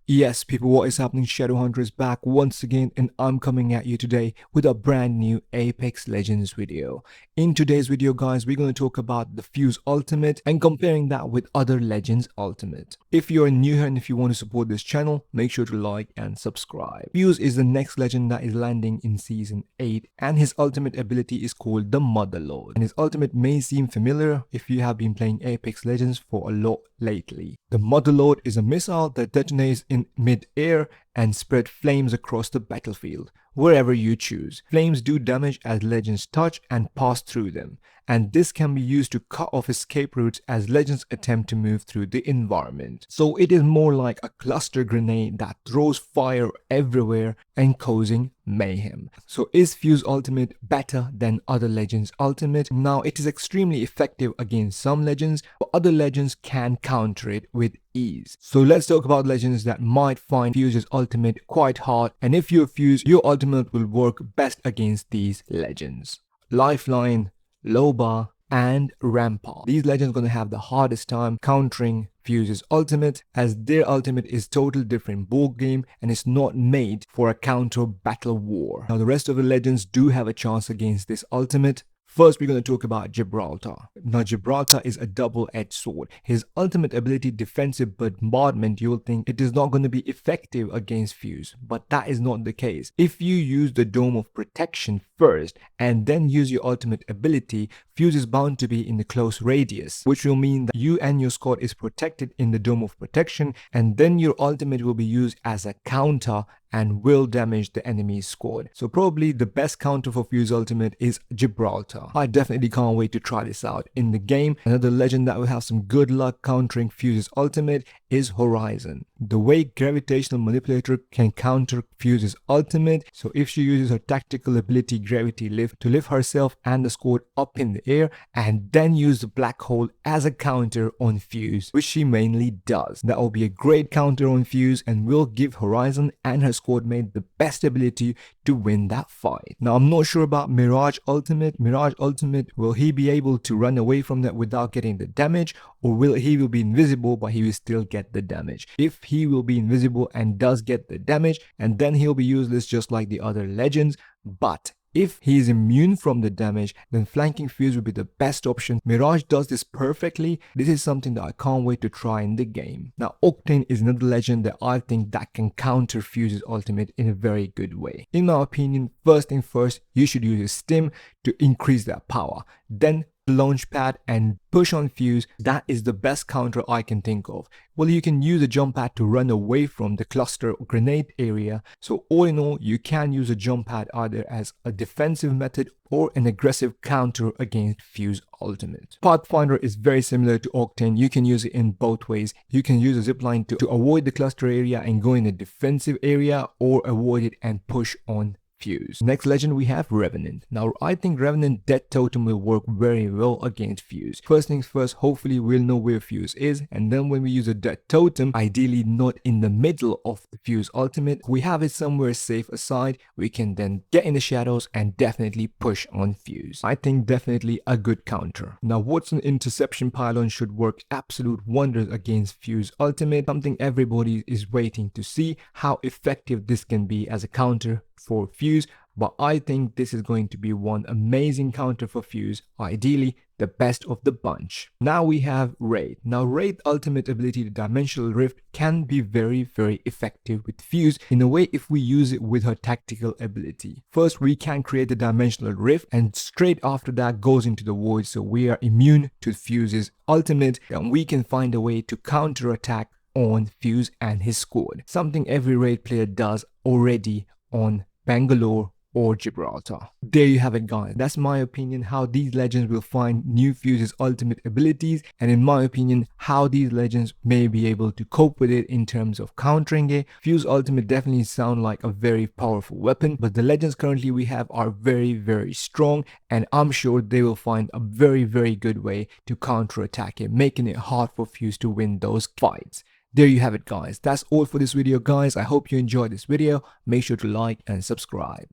Yes, people, what is happening? Shadowhunter is back once again, and I'm coming at you today with a brand new Apex Legends video. In today's video, guys, we're going to talk about the Fuse Ultimate and comparing that with other Legends Ultimate. If you're new here and if you want to support this channel, make sure to like and subscribe. Fuse is the next legend that is landing in Season 8, and his ultimate ability is called the Motherlode. And his ultimate may seem familiar if you have been playing Apex Legends for a lot lately. The Motherlode is a missile that detonates in mid-air and spread flames across the battlefield, wherever you choose. Flames do damage as legends touch and pass through them, and this can be used to cut off escape routes as legends attempt to move through the environment. So it is more like a cluster grenade that throws fire everywhere and causing mayhem. So is Fuse Ultimate better than other Legends Ultimate? Now, it is extremely effective against some legends, but other legends can counter it with ease. So let's talk about legends that might find Fuse's ultimate quite hard, and if you're Fuse, your ultimate will work best against these legends. Lifeline, Loba, and Rampart. These legends are going to have the hardest time countering Fuse's ultimate, as their ultimate is total different ball game and it's not made for a counter battle war. Now the rest of the legends do have a chance against this ultimate. First, we're going to talk about Gibraltar. Now, Gibraltar is a double-edged sword. His ultimate ability, defensive bombardment, you'll think it is not going to be effective against Fuse, but that is not the case. If you use the Dome of Protection first and then use your ultimate ability, Fuse is bound to be in the close radius, which will mean that you and your squad is protected in the Dome of Protection, and then your ultimate will be used as a counter and will damage the enemy's squad. So probably the best counter for Fuse Ultimate is Gibraltar. I definitely can't wait to try this out in the game. Another legend that will have some good luck countering Fuse's ultimate is Horizon. The way Gravitational Manipulator can counter Fuse's ultimate, so if she uses her tactical ability Gravity Lift to lift herself and the squad up in the air and then use the Black Hole as a counter on Fuse, which she mainly does. That will be a great counter on Fuse and will give Horizon and her squad mate the best ability to win that fight. Now, I'm not sure about Mirage Ultimate. Mirage Ultimate, will he be able to run away from that without getting the damage, or will he be invisible but he will still get the damage? If he will be invisible and does get the damage, and then he'll be useless just like the other legends. But if he is immune from the damage, then flanking Fuse will be the best option. Mirage does this perfectly. This is something that I can't wait to try in the game. Now, Octane is another legend that I think that can counter Fuse's ultimate in a very good way. In my opinion, first thing first, you should use a stim to increase that power. Then launch pad and push on Fuse. That is the best counter I can think of. Well, you can use a jump pad to run away from the cluster grenade area. So all in all, you can use a jump pad either as a defensive method or an aggressive counter against Fuse Ultimate. Pathfinder is very similar to Octane. You can use it in both ways. You can use a zipline to avoid the cluster area and go in a defensive area, or avoid it and push on Fuse. Next legend we have Revenant. Now, I think Revenant Death Totem will work very well against Fuse. First things first, hopefully we'll know where Fuse is, and then when we use a Death Totem, ideally not in the middle of the Fuse ultimate, we have it somewhere safe aside, we can then get in the shadows and definitely push on Fuse. I think definitely a good counter. Now, Watson Interception Pylon should work absolute wonders against Fuse ultimate, something everybody is waiting to see how effective this can be as a counter for Fuse, but I think this is going to be one amazing counter for Fuse, ideally the best of the bunch. Now we have Wraith. Now, Wraith ultimate ability, the Dimensional Rift, can be very effective with Fuse in a way if we use it with her tactical ability. First, we can create the Dimensional Rift and straight after that goes into the void, so we are immune to Fuse's ultimate and we can find a way to counter attack on Fuse and his squad. Something every Wraith player does already on Bangalore or Gibraltar. There you have it, guys. That's my opinion how these legends will find new Fuse's ultimate abilities, and in my opinion how these legends may be able to cope with it in terms of countering it. Fuse ultimate definitely sound like a very powerful weapon, but the legends currently we have are very strong, and I'm sure they will find a very good way to counter attack it, making it hard for Fuse to win those fights. There you have it, guys. That's all for this video, guys. I hope you enjoyed this video. Make sure to like and subscribe.